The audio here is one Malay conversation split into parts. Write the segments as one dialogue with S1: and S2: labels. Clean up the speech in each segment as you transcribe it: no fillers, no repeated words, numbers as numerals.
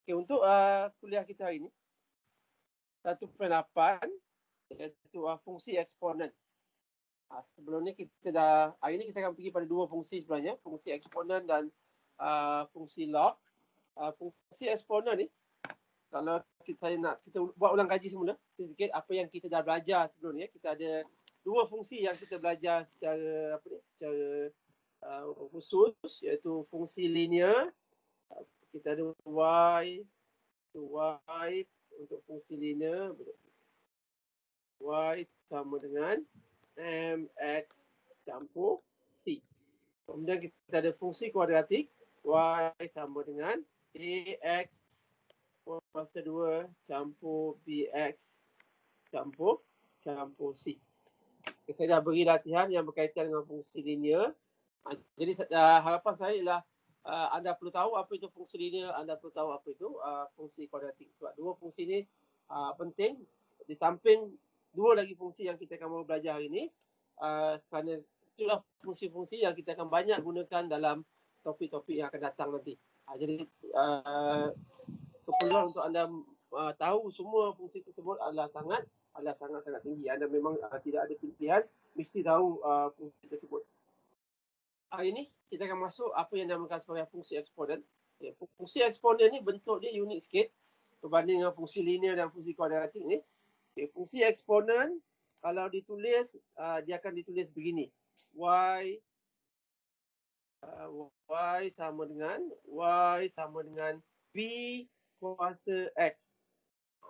S1: Okay, untuk kuliah kita hari ini, 1.8 iaitu fungsi eksponen. Sebelum ni hari ni kita akan pergi pada dua fungsi sebenarnya, fungsi eksponen dan fungsi log. Fungsi eksponen ni, kalau kita buat ulang kaji semula sedikit apa yang kita dah belajar sebelum ni. Kita ada dua fungsi yang kita belajar secara khusus, iaitu fungsi linear. Kita ada y untuk fungsi linear, y sama dengan mx campur c. Kemudian kita ada fungsi kuadratik, y sama dengan ax kuasa 2 campur bx campur c. Saya dah beri latihan yang berkaitan dengan fungsi linear. Jadi harapan saya ialah anda perlu tahu apa itu fungsi linear, anda perlu tahu apa itu fungsi kuadratik. Sebab dua fungsi ini penting. Di samping dua lagi fungsi yang kita akan belajar hari ini, kerana itulah fungsi-fungsi yang kita akan banyak gunakan dalam topik-topik yang akan datang nanti. Jadi keperluan untuk anda tahu semua fungsi tersebut adalah sangat tinggi. Anda memang tidak ada pilihan, mesti tahu fungsi tersebut. Hari ini kita akan masuk apa yang dinamakan sebagai fungsi eksponen. Fungsi eksponen ni bentuk dia unik sikit berbanding dengan fungsi linear dan fungsi kuadratik ni. Fungsi eksponen kalau ditulis, dia akan ditulis begini. Y sama dengan B kuasa X.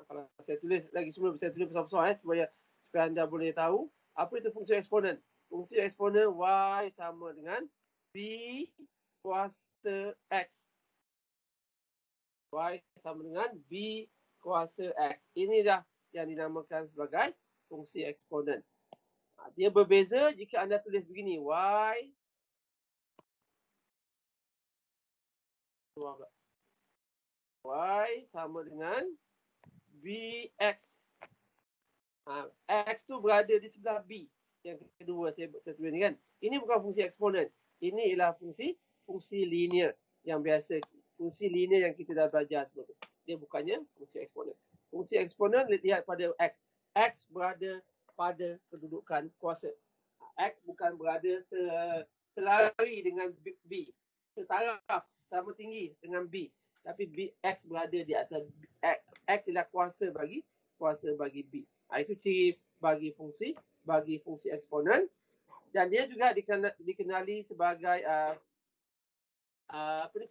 S1: Kalau saya tulis lagi semula, saya tulis besar-besar supaya anda boleh tahu apa itu fungsi eksponen. Fungsi eksponen y sama dengan B kuasa X. Y sama dengan B kuasa X. Inilah yang dinamakan sebagai fungsi eksponen. Dia berbeza jika anda tulis begini. Y sama dengan BX. X tu berada di sebelah B. Yang kedua saya tulis ni kan. Ini bukan fungsi eksponen. Ini ialah fungsi linear yang biasa. Fungsi linear yang kita dah belajar sebelum tu. Dia bukannya fungsi eksponen. Fungsi eksponen lihat pada X. X berada pada kedudukan kuasa. X bukan berada selari dengan B. Setaraf, sama tinggi dengan B. Tapi X berada di atas X ialah kuasa bagi B. Itu ciri bagi fungsi eksponen, dan dia juga dikenali sebagai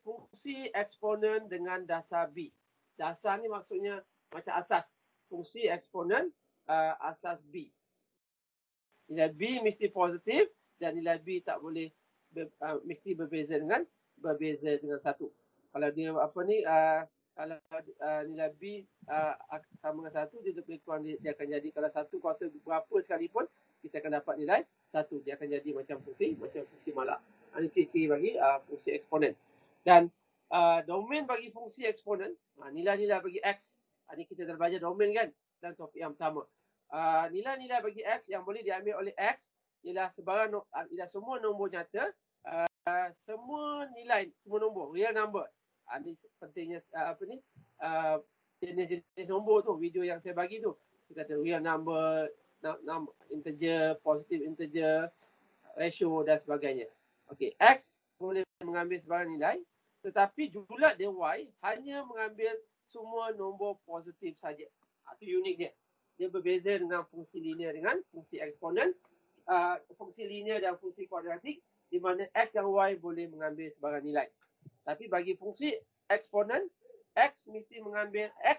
S1: fungsi eksponen dengan dasar B. Dasar ni maksudnya macam asas. Fungsi eksponen asas B. Nilai B mesti positif dan nilai B tak boleh mesti berbeza dengan 1. Kalau dia kalau nilai B sama dengan 1, dia lebih kurang dia akan jadi, kalau 1 kuasa berapa sekalipun, kita akan dapat nilai 1. Dia akan jadi macam fungsi malak. Ini ciri-ciri bagi fungsi eksponen. Dan domain bagi fungsi eksponen, nilai-nilai bagi X. Ini kita dah belajar domain kan dalam topik yang pertama. Nilai-nilai bagi X yang boleh diambil oleh X ialah semua nombor nyata, semua nombor, real number. Ini pentingnya jenis nombor tu, video yang saya bagi tu. Kita kata real number, integer, positive integer, ratio dan sebagainya. Okey, X boleh mengambil sebarang nilai, tetapi julat dia Y hanya mengambil semua nombor positif saja. Itu unik dia. Dia berbeza dengan fungsi linear dengan fungsi eksponen. Fungsi linear dan fungsi kuadratik, di mana X dan Y boleh mengambil sebarang nilai. Tapi bagi fungsi eksponen, X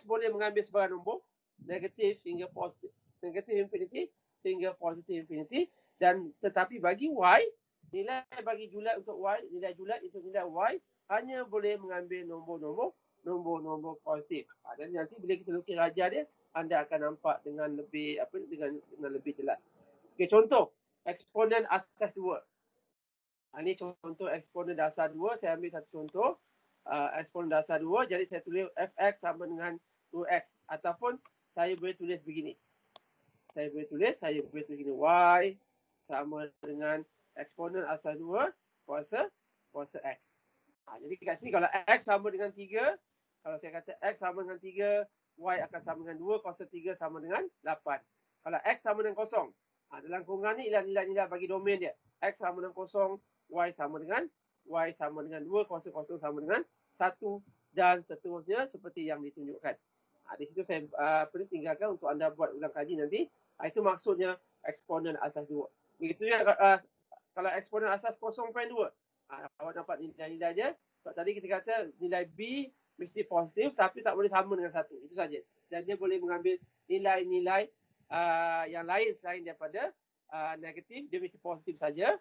S1: boleh mengambil sebarang nombor, negatif hingga positif, negatif infinity hingga positif infinity. Dan tetapi bagi Y, nilai bagi julat untuk Y, nilai julat untuk nilai Y hanya boleh mengambil nombor positif. Dan nanti bila kita lukis rajah dia, anda akan nampak dengan lebih jelas. Okey, contoh eksponen asas 2. Ini contoh eksponen dasar 2. Saya ambil satu contoh eksponen dasar 2. Jadi saya tulis fx sama dengan 2x. Ataupun saya boleh tulis begini. Saya boleh tulis begini. Y sama dengan eksponen asas 2 kuasa x. Jadi kat sini kalau x sama dengan 3, Kalau saya kata X sama dengan 3, Y akan sama dengan 2, kuasa 3 sama dengan 8. Kalau X sama dengan kosong, dalam kurungan ni ialah nilai-nilai bagi domain dia. X sama dengan kosong, Y sama dengan 2, kuasa kosong sama dengan 1 dan seterusnya seperti yang ditunjukkan. Di situ saya tinggalkan untuk anda buat ulang kaji nanti. Itu maksudnya eksponen asas 2. Begitu juga kalau eksponen asas 0.2. Awak dapat nilai-nilai dia. Sebab tadi kita kata nilai B mesti positif tapi tak boleh sama dengan 1. Itu saja. Dan dia boleh mengambil nilai-nilai yang lain selain daripada negatif. Dia mesti positif saja.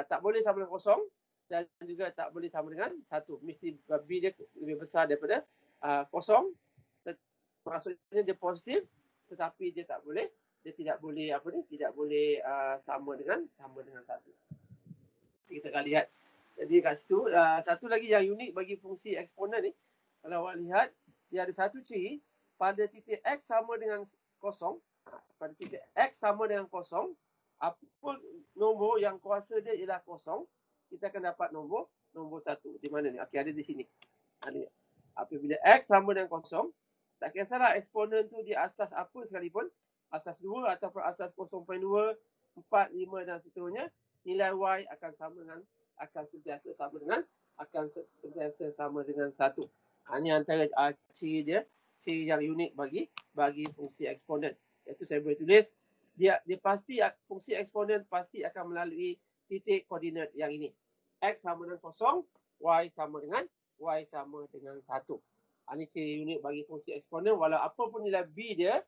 S1: Tak boleh sama dengan kosong dan juga tak boleh sama dengan 1. Mesti B dia lebih besar daripada kosong. Maksudnya dia positif tetapi dia tidak boleh sama dengan 1. Kita akan lihat. Jadi kat situ satu lagi yang unik bagi fungsi eksponen ni, kalau awak lihat dia ada satu ciri pada titik X sama dengan kosong. Pada titik X sama dengan kosong, apa nombor yang kuasa dia ialah kosong, kita akan dapat nombor 1. Di mana ni? Okey, ada di sini. Apabila X sama dengan kosong, tak kisahlah eksponen tu di asas apa sekalipun, asas 2 ataupun asas 0.2, 4, 5 dan seterusnya, nilai Y akan sentiasa sama dengan 1. Ini antara ciri dia, ciri yang unik bagi fungsi eksponen. Iaitu saya boleh tulis, dia pasti fungsi eksponen pasti akan melalui titik koordinat yang ini. X sama dengan kosong, Y sama dengan 1. Ini ciri unik bagi fungsi eksponen. Walau apapun nilai B dia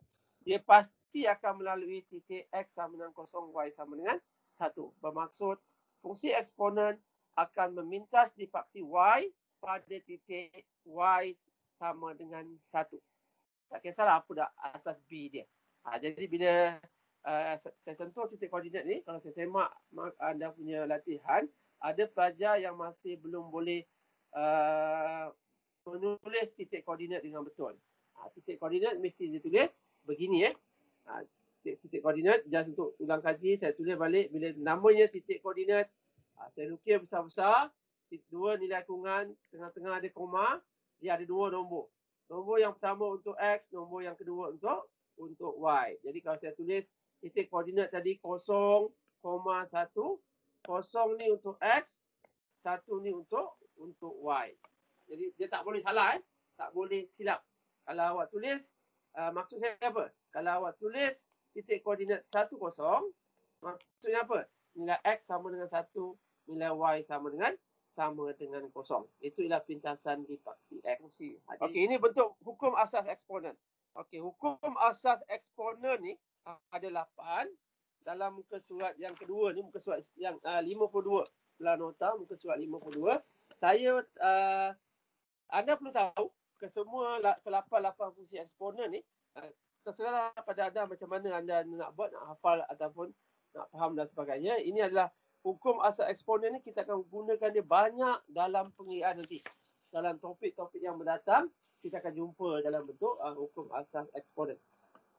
S1: pasti akan melalui titik X sama dengan kosong, Y sama dengan 1. Bermaksud fungsi eksponen akan memintas di paksi Y pada titik Y sama dengan 1. Tak kisahlah apa dah asas B dia. Jadi bila saya sentuh titik koordinat ni, kalau saya semak anda punya latihan, ada pelajar yang masih belum boleh menulis titik koordinat dengan betul. Titik koordinat mesti ditulis begini titik koordinat just untuk ulang kaji saya tulis balik bila namanya titik koordinat. Saya lukis besar-besar, dua nilai kurungan, tengah-tengah ada koma, dia ada dua nombor. Nombor yang pertama untuk X, nombor yang kedua untuk Y. Jadi kalau saya tulis titik koordinat tadi 0,1, 0 ni untuk X, 1 ni untuk Y. Jadi dia tak boleh salah tak boleh silap. Kalau awak tulis maksud saya apa? Kalau awak tulis titik koordinat 10, maksudnya apa? Nilai X sama dengan 1, nilai Y sama dengan 0. Itu ialah pintasan di paksi X. Okey, ini bentuk hukum asas eksponen. Okey, hukum asas eksponen ni ada 8 dalam muka surat yang kedua ni, muka surat yang 52. Belah nota muka surat 52. Saya anda perlu tahu kesemua ke-8 fungsi eksponen ni terserah pada anda macam mana anda nak buat, nak hafal ataupun nak faham dan sebagainya. Ini adalah hukum asas eksponen ni kita akan gunakan dia banyak dalam pengiraan nanti. Dalam topik-topik yang mendatang kita akan jumpa dalam bentuk hukum asas eksponen.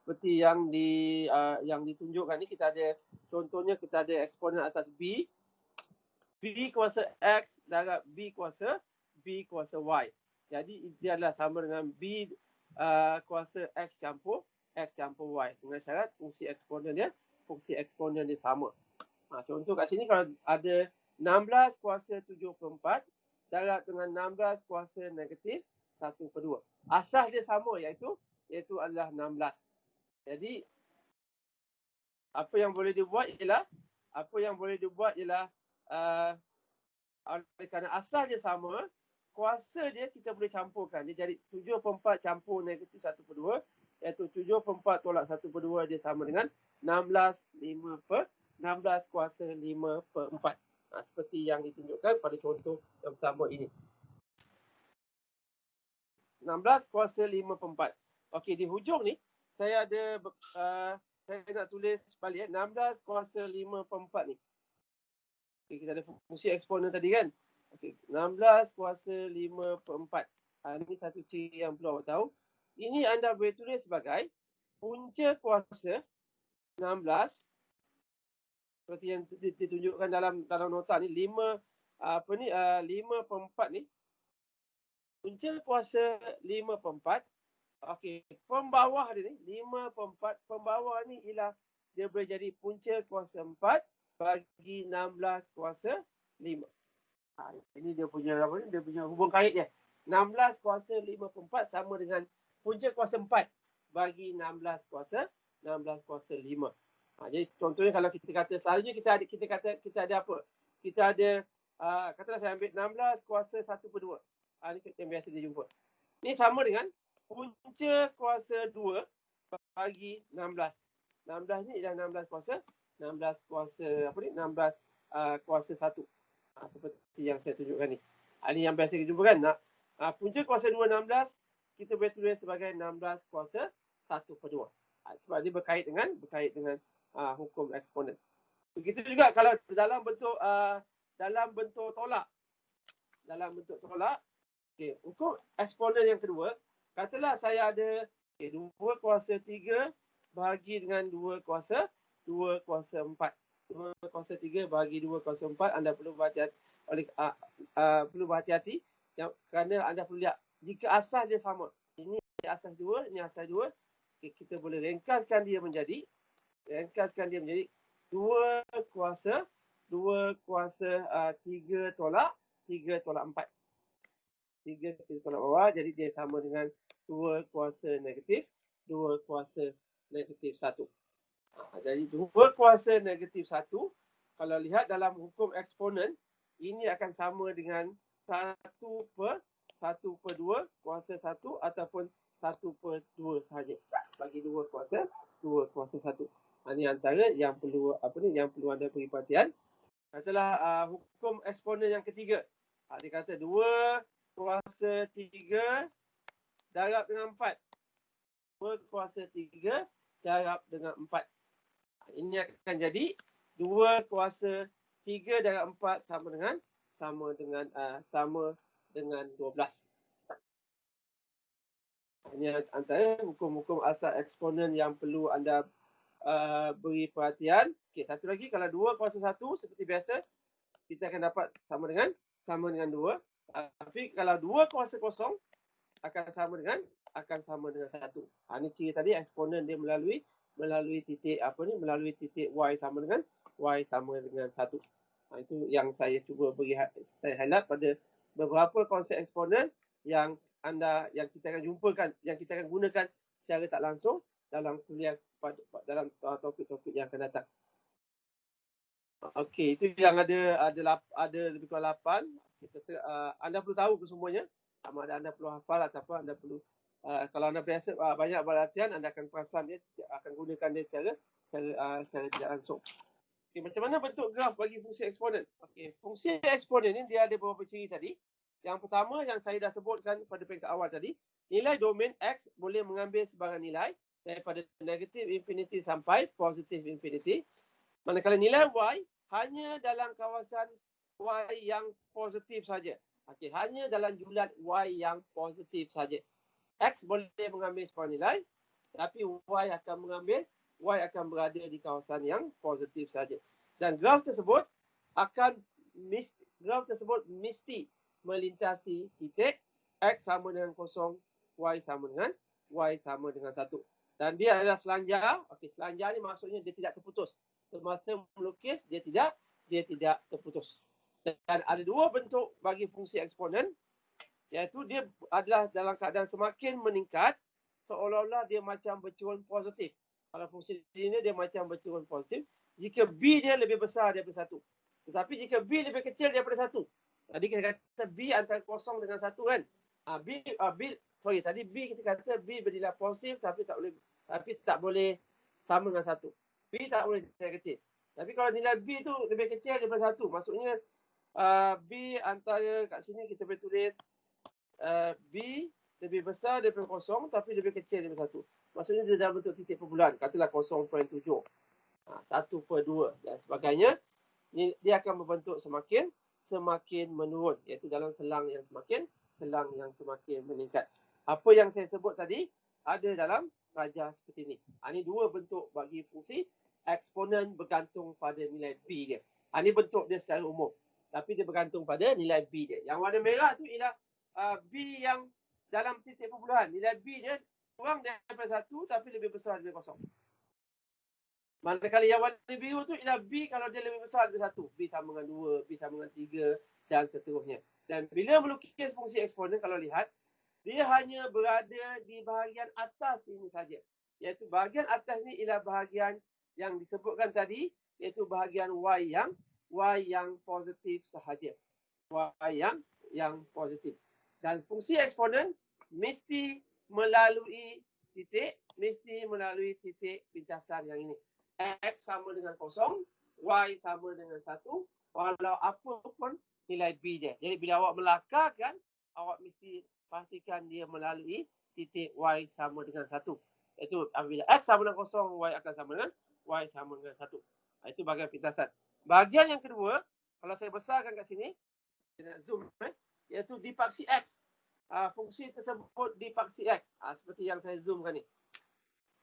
S1: Seperti yang ditunjukkan ni kita ada contohnya kita ada eksponen asas B. B kuasa X darab B kuasa Y. Jadi dia adalah sama dengan B kuasa X campur Y. Dengan syarat fungsi eksponen dia sama. Contoh kat sini kalau ada 16 kuasa 74 darab dengan 16 kuasa negatif 1/2. Asas dia sama iaitu adalah 16. Jadi apa yang boleh dibuat ialah kerana asal dia sama, kuasa dia kita boleh campurkan. Dia jadi 7/4 campur negatif 1/2, iaitu 7/4 tolak 1/2 dia sama dengan 16 kuasa 5/4. Seperti yang ditunjukkan pada contoh yang pertama ini. 16 kuasa 5/4. Okey, di hujung ni saya ada saya nak tulis balik 16 kuasa 5/4 ni. Okay, kita ada fungsi eksponen tadi kan. Okay, 16 kuasa 5/4. Ini satu ciri yang perlu awak tahu. Ini anda boleh tulis sebagai punca kuasa 16 seperti yang ditunjukkan dalam nota ni 5/4 ni punca kuasa 5/4. Okey, pembawah dia ni 5/4. Pembawah ni ialah dia boleh jadi punca kuasa 4 bagi 16 kuasa 5. Ini dia punya apa ni? Dia punya hubung kait dia. 16 kuasa 5/4 sama dengan punca kuasa 4 bagi 16 kuasa 5. Jadi contohnya kalau kita kata selalunya kita ada apa? Kita ada katalah saya ambil 16 kuasa 1/2. Ini yang biasa dia jumpa. Ini sama dengan punca kuasa 2 bagi 16. 16 ni ialah 16 kuasa apa ni? 16 kuasa 1. Seperti yang saya tunjukkan ni. Ini yang biasa kita jumpa kan. Punca kuasa 2 16 kita boleh tulis sebagai 16 kuasa 1/2. Sebab dia berkait dengan hukum eksponen. Begitu juga kalau dalam bentuk tolak. Dalam bentuk tolak, okey, hukum eksponen yang kedua, katalah saya ada 2 kuasa 3 bahagi dengan 2 kuasa 4. 2 kuasa 3 bahagi 2 kuasa 4, anda perlu berhati-hati kerana anda perlu lihat jika asas dia sama. Ini asas 2, ini asas 2. Okay, kita boleh ringkaskan dia menjadi 2 kuasa 3 tolak 4. 3 kita tolak bawah, jadi dia sama dengan 2 kuasa negatif 1. Jadi 2 kuasa negatif 1, kalau lihat dalam hukum eksponen, ini akan sama dengan 1/2 kuasa 1 ataupun 1/2 sahaja. Bagi 2 kuasa 1. Ini antara yang perlu anda beri perhatian. Katalah hukum eksponen yang ketiga. Dia kata 2 kuasa 3 darab dengan 4. 2 kuasa 3 darab dengan 4. Ini akan jadi 2 kuasa 3 darab 4 sama dengan 12. Ini antara hukum-hukum asal eksponen yang perlu anda beri perhatian. Okey, satu lagi, kalau 2 kuasa 1 seperti biasa kita akan dapat sama dengan 2. Tapi kalau 2 kuasa kosong akan sama dengan 1. Ini ciri tadi eksponen dia melalui titik melalui titik y sama dengan 1. Itu yang saya cuba saya highlight pada beberapa konsep eksponen yang kita akan jumpakan, yang kita akan gunakan secara tak langsung dalam kuliah dalam topik-topik yang akan datang. Okey, itu yang ada lebih kurang 8. Anda perlu tahu kesemuanya. Sama ada anda perlu hafal ataupun anda perlu kalau anda biasa banyak berlatihan, anda akan perasan dia, akan gunakan dia secara tidak langsung. Okay, macam mana bentuk graf bagi fungsi eksponen? Okey, fungsi eksponen ni dia ada beberapa ciri tadi. Yang pertama yang saya dah sebutkan pada peringkat awal tadi, nilai domain X boleh mengambil sebarang nilai daripada negatif infinity sampai positif infinity. Manakala nilai Y hanya dalam kawasan Y yang positif saja. Okey, hanya dalam julat Y yang positif saja. X boleh mengambil sebarang nilai, tapi Y akan berada di kawasan yang positif saja. Dan graf tersebut mesti melintasi titik X sama dengan 0, Y sama dengan 1. Dan dia adalah selanjar. Okey, selanjar ni maksudnya dia tidak terputus. Semasa melukis dia tidak terputus. Dan ada 2 bentuk bagi fungsi eksponen, iaitu dia adalah dalam keadaan semakin meningkat seolah-olah dia macam bercurun positif. Kalau fungsi ini dia macam bercurun positif jika B dia lebih besar daripada 1. Tetapi jika B lebih kecil daripada 1. Tadi kita kata B antara 0 dengan 1 kan. Tadi B kita kata B bernilai positif tapi tak boleh sama dengan 1. B tak boleh negatif. Tapi kalau nilai B tu lebih kecil daripada 1, maksudnya B antara kat sini kita boleh tulis B lebih besar daripada 0 tapi lebih kecil daripada 1. Maksudnya dia dalam bentuk titik perbulan. Katalah 0.7. 1/2 dan sebagainya. Dia akan berbentuk semakin menurun. Iaitu dalam selang yang semakin meningkat. Apa yang saya sebut tadi ada dalam rajah seperti ini. Ini 2 bentuk bagi fungsi eksponen bergantung pada nilai B dia. Ini bentuk dia secara umum. Tapi dia bergantung pada nilai B dia. Yang warna merah tu ialah B yang dalam titik perpuluhan. Nilai B dia kurang daripada 1 tapi lebih besar daripada kosong. Manakala yang warna biru tu ialah B kalau dia lebih besar daripada 1. B sama dengan 2, B sama dengan 3 dan seterusnya. Dan bila melukis fungsi eksponen, kalau lihat, dia hanya berada di bahagian atas ini saja. Iaitu bahagian atas ni ialah bahagian yang disebutkan tadi, iaitu bahagian Y yang positif sahaja. Y yang positif. Dan fungsi eksponen mesti melalui titik pintasan yang ini. X sama dengan 0, Y sama dengan 1, walau apa pun nilai B dia. Jadi bila awak melakarkan, awak mesti pastikan dia melalui titik Y sama dengan 1. Itu apabila X sama dengan 0, Y akan sama dengan Y sama dengan 1. Itu bahagian pintasan. Bahagian yang kedua, kalau saya besarkan kat sini, saya nak zoom, iaitu dipaksi X. Fungsi tersebut dipaksi X. Seperti yang saya zoomkan ni.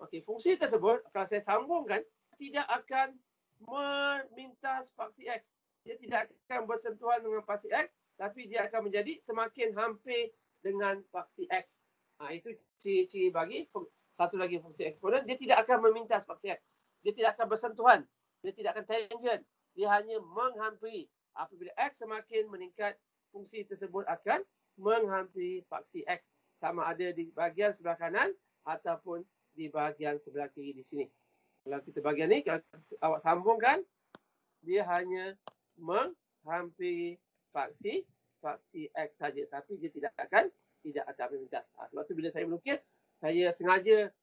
S1: Okey, fungsi tersebut kalau saya sambungkan tidak akan memintas paksi X. Dia tidak akan bersentuhan dengan paksi X, tapi dia akan menjadi semakin hampir dengan paksi X. Itu ciri-ciri bagi satu lagi fungsi eksponen. Dia tidak akan memintas paksi X. Dia tidak akan bersentuhan. Dia tidak akan tangent. Dia hanya menghampiri. Apabila X semakin meningkat, fungsi tersebut akan menghampiri paksi X. Sama ada di bahagian sebelah kanan ataupun di bahagian sebelah kiri di sini. Kalau kita bahagian ni, kalau awak sambungkan, dia hanya menghampiri paksi X saja. Tapi dia tidak akan memintas. Sebab tu bila saya melukis, saya sengaja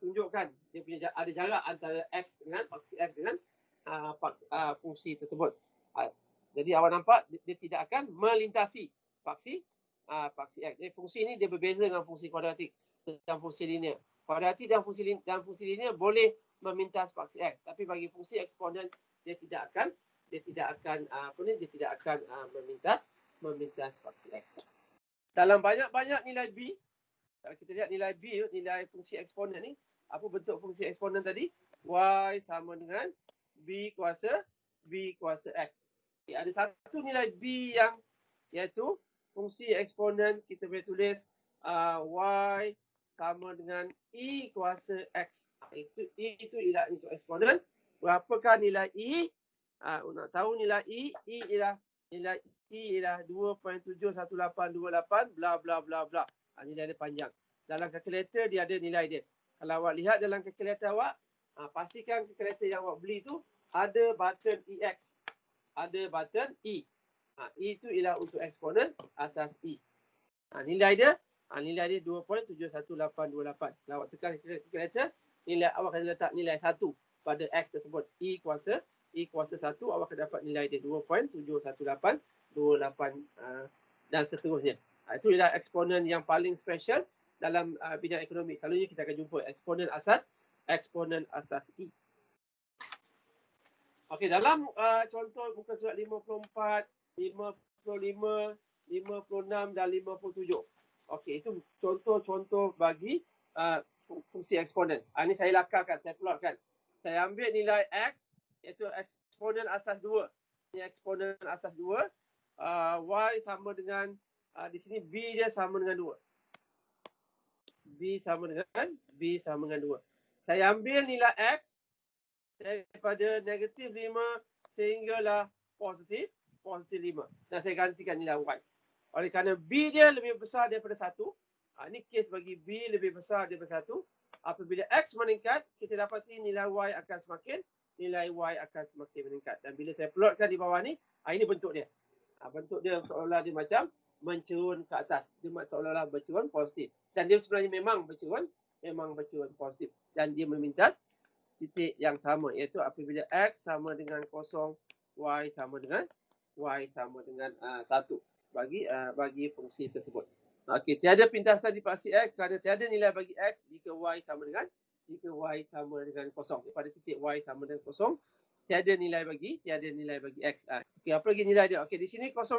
S1: tunjukkan dia punya ada jarak antara X dengan paksi X dengan fungsi tersebut. Jadi awak nampak dia tidak akan melintasi paksi X. Jadi fungsi ini dia berbeza dengan fungsi kuadratik dan fungsi linear. Kuadratik dan fungsi linear boleh memintas paksi X, tapi bagi fungsi eksponen dia tidak akan memintas paksi X. Dalam banyak-banyak nilai B, kalau kita lihat nilai B, nilai fungsi eksponen ni, apa bentuk fungsi eksponen tadi? Y sama dengan B kuasa X. Okay, ada satu nilai B yang iaitu fungsi eksponen, kita boleh tulis Y sama dengan E kuasa X. Itu ialah untuk eksponen. Berapakah nilai E? Nak tahu nilai E? Nilai E ialah 2.71828 bla bla bla bla. Nilai dia panjang. Dalam kalkulator dia ada nilai dia. Kalau awak lihat dalam kalkulator awak, pastikan kalkulator yang awak beli tu ada button EX. Ada button E. E itu ialah untuk eksponen asas E. Nilai dia 2.71828. Kalau awak tekan kalkulator, nilai awak akan letak nilai 1 pada X tersebut. E kuasa 1, awak akan dapat nilai dia 2.71828 dan seterusnya. Itu ialah eksponen yang paling special dalam bidang ekonomi. Selalunya kita akan jumpa eksponen asas E. Okey, dalam contoh muka surat 54, 55, 56 dan 57. Okey, itu contoh-contoh bagi fungsi eksponen. Ini saya lakarkan, saya plotkan. Saya ambil nilai X, iaitu eksponen asas 2. Ini eksponen asas 2. Y sama dengan, di sini B dia sama dengan 2. B sama dengan 2. Saya ambil nilai X daripada negatif 5 sehinggalah positif 5. Dan saya gantikan nilai Y. Oleh kerana B dia lebih besar daripada 1, ini kes bagi B lebih besar daripada 1. Apabila X meningkat, kita dapati nilai Y akan semakin meningkat. Dan bila saya plotkan di bawah ni, ini bentuk dia. Bentuk dia seolah-olah dia macam mencerun ke atas. Dia seolah-olah bercerun positif. Dan dia sebenarnya memang bercerun positif. Dan dia memintas titik yang sama, iaitu apabila X sama dengan 0, Y sama dengan 1 bagi fungsi tersebut. Okey, tiada pintasan di paksi X kerana tiada nilai bagi X jika Y sama dengan 0. Pada titik Y sama dengan 0, tiada nilai bagi X. Okey, apa lagi nilai dia? Okey, di sini 0.5.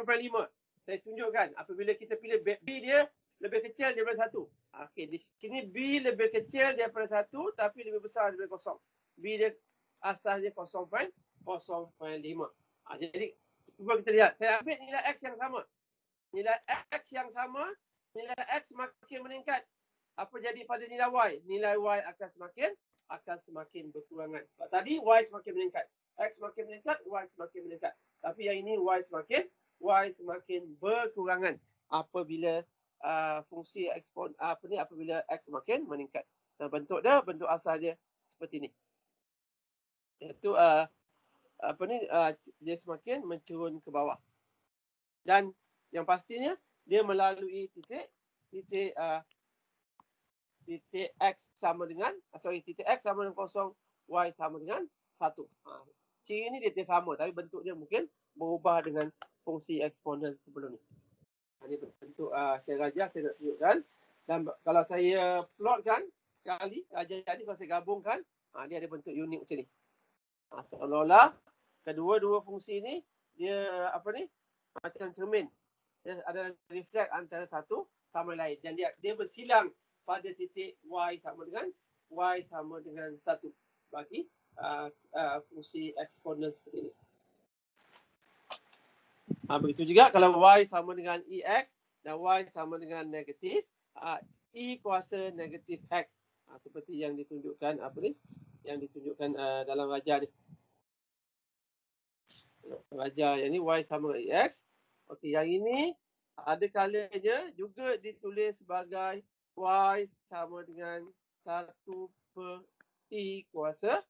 S1: Saya tunjukkan apabila kita pilih B dia lebih kecil daripada 1. Okey, di sini B lebih kecil daripada 1 tapi lebih besar daripada 0. B dia asas dia 0.5. Jadi cuba kita lihat. Saya ambil nilai X yang sama. nilai X yang sama, nilai X semakin meningkat. Apa jadi pada nilai Y? Nilai Y akan semakin berkurangan. Tadi Y semakin meningkat. X semakin meningkat, Y semakin meningkat. Tapi yang ini Y semakin berkurangan apabila fungsi apabila X semakin meningkat. Nah, bentuk asal dia seperti ini. Iaitu dia semakin menurun ke bawah. Dan yang pastinya dia melalui titik X sama dengan titik X sama dengan 0, Y sama dengan 1. Ciri ini dia sama tapi bentuk dia mungkin berubah dengan fungsi eksponen sebelum ni. Ini bentuk saya rajah saya nak tunjukkan. Dan kalau saya plotkan kali rajah ni kalau saya gabungkan, dia ada bentuk unik macam ni. Seolah-olah kedua-dua fungsi ni dia macam cermin. Dia ada reflect antara satu sama lain dan dia bersilang pada titik Y sama dengan 1 bagi fungsi eksponen seperti ini. Begitu juga kalau Y sama dengan EX dan Y sama dengan negatif, E kuasa negatif X. Seperti yang ditunjukkan yang ditunjukkan dalam rajah ni. Rajah yang ni Y sama dengan EX. Okey, yang ini ada kalanya juga ditulis sebagai Y sama dengan 1 per E kuasa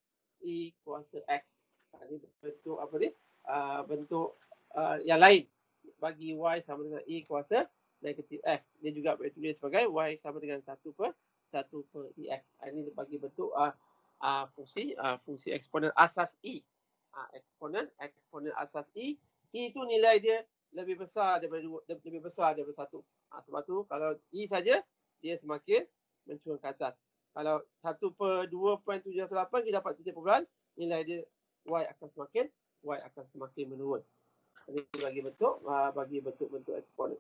S1: X. Ini bentuk bentuk yang lain bagi Y sama dengan E kuasa negatif F. Dia juga boleh tulis sebagai Y sama dengan 1 per EX. Ini bagi bentuk fungsi eksponen asas E. Eksponen asas E. E itu nilai dia lebih besar daripada 1. Sebab tu kalau E saja dia semakin mencurang ke atas. Kalau 1 per 2.718 kita dapat 3 nilai dia Y akan semakin menurun. Ini bagi bentuk eksponen.